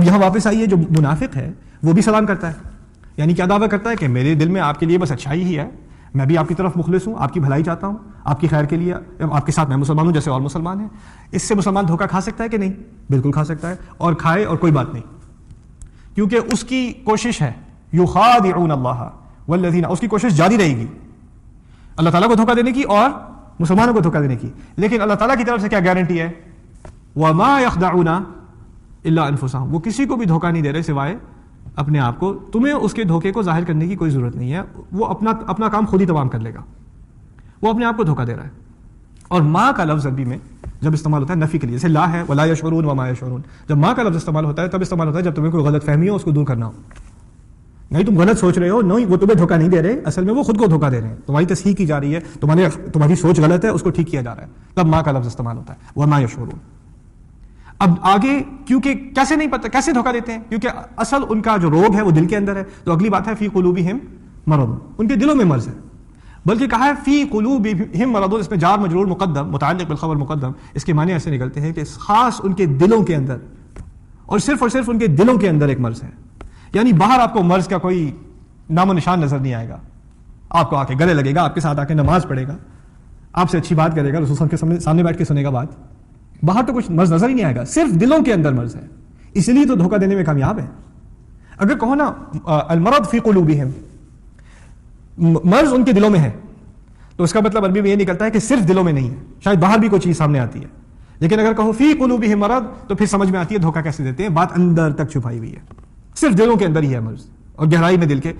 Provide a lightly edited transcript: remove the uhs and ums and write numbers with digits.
یہاں واپس آئیے، جو منافق ہے وہ بھی سلام کرتا ہے، یعنی کیا دعویٰ کرتا ہے کہ میرے دل میں آپ کے لیے بس اچھائی ہی ہے، میں بھی آپ کی طرف مخلص ہوں، آپ کی بھلائی چاہتا ہوں، آپ کی خیر کے لیے آپ کے ساتھ میں مسلمان ہوں جیسے اور مسلمان ہیں۔ اس سے مسلمان دھوکہ کھا سکتا ہے کہ نہیں؟ بالکل کھا سکتا ہے، اور کھائے اور کوئی بات نہیں، کیونکہ اس کی کوشش ہے یخادعون اللہ والذین، اس کی کوشش جاری رہے گی اللہ تعالیٰ کو دھوکہ دینے کی اور مسلمانوں کو دھوکہ دینے کی، لیکن اللہ تعالیٰ کی طرف سے کیا گارنٹی ہے؟ وما یخدعون الا انفسہم، وہ کسی کو بھی دھوکہ نہیں دے رہے سوائے اپنے آپ کو۔ تمہیں اس کے دھوکے کو ظاہر کرنے کی کوئی ضرورت نہیں ہے، وہ اپنا کام خود ہی تمام کر لے گا، وہ اپنے آپ کو دھوکہ دے رہا ہے۔ اور ما کا لفظ عربی میں جب استعمال ہوتا ہے نفی کے لیے، جیسے لا ہے ولا یشعرون وما یشعرون، جب ما کا لفظ استعمال ہوتا ہے تب استعمال ہوتا ہے جب تمہیں کوئی غلط فہمی ہو، اس کو دور کرنا ہو۔ نہیں تم غلط سوچ رہے ہو، نہیں وہ تمہیں دھوکہ نہیں دے رہے، اصل میں وہ خود کو دھوکہ دے رہے ہیں، تمہاری تصحیح کی جا رہی ہے، تمہاری سوچ غلط ہے، اس کو ٹھیک کیا جا رہا ہے، تب ما کا لفظ استعمال ہوتا ہے وما یشعرون۔ اب آگے کیونکہ کیسے نہیں پتہ کیسے دھوکہ دیتے ہیں، کیونکہ اصل ان کا جو روگ ہے وہ دل کے اندر ہے، تو اگلی بات ہے فی قلوبہم مرض، ان کے دلوں میں مرض ہے، بلکہ کہا ہے فی قلوبہم مرض، اس میں جار مجرور مقدم متعلق بالخبر مقدم، اس کے معنی ایسے نکلتے ہیں کہ خاص ان کے دلوں کے اندر، اور صرف ان کے دلوں کے اندر ایک مرض ہے، یعنی باہر آپ کو مرض کا کوئی نام و نشان نظر نہیں آئے گا، آپ کو آ کے گلے لگے گا، آپ کے ساتھ آ کے نماز پڑھے گا، آپ سے اچھی بات کرے گا، رسول کے سامنے بیٹھ کے سنے گا بات، باہر تو کچھ مرض نظر ہی نہیں آئے گا، صرف دلوں کے اندر مرض ہے، اس لیے تو دھوکہ دینے میں کامیاب ہے۔ اگر کہو نا المرض فی قلوبہم، مرض ان کے دلوں میں ہے، تو اس کا مطلب عربی میں یہ نکلتا ہے کہ صرف دلوں میں نہیں ہے، شاید باہر بھی کوئی چیز سامنے آتی ہے، لیکن اگر کہو فی قلوبہم مرض تو پھر سمجھ میں آتی ہے دھوکہ کیسے دیتے ہیں، بات اندر تک چھپائی ہوئی ہے، صرف دلوں کے اندر ہی ہے مرض، اور گہرائی میں دل کے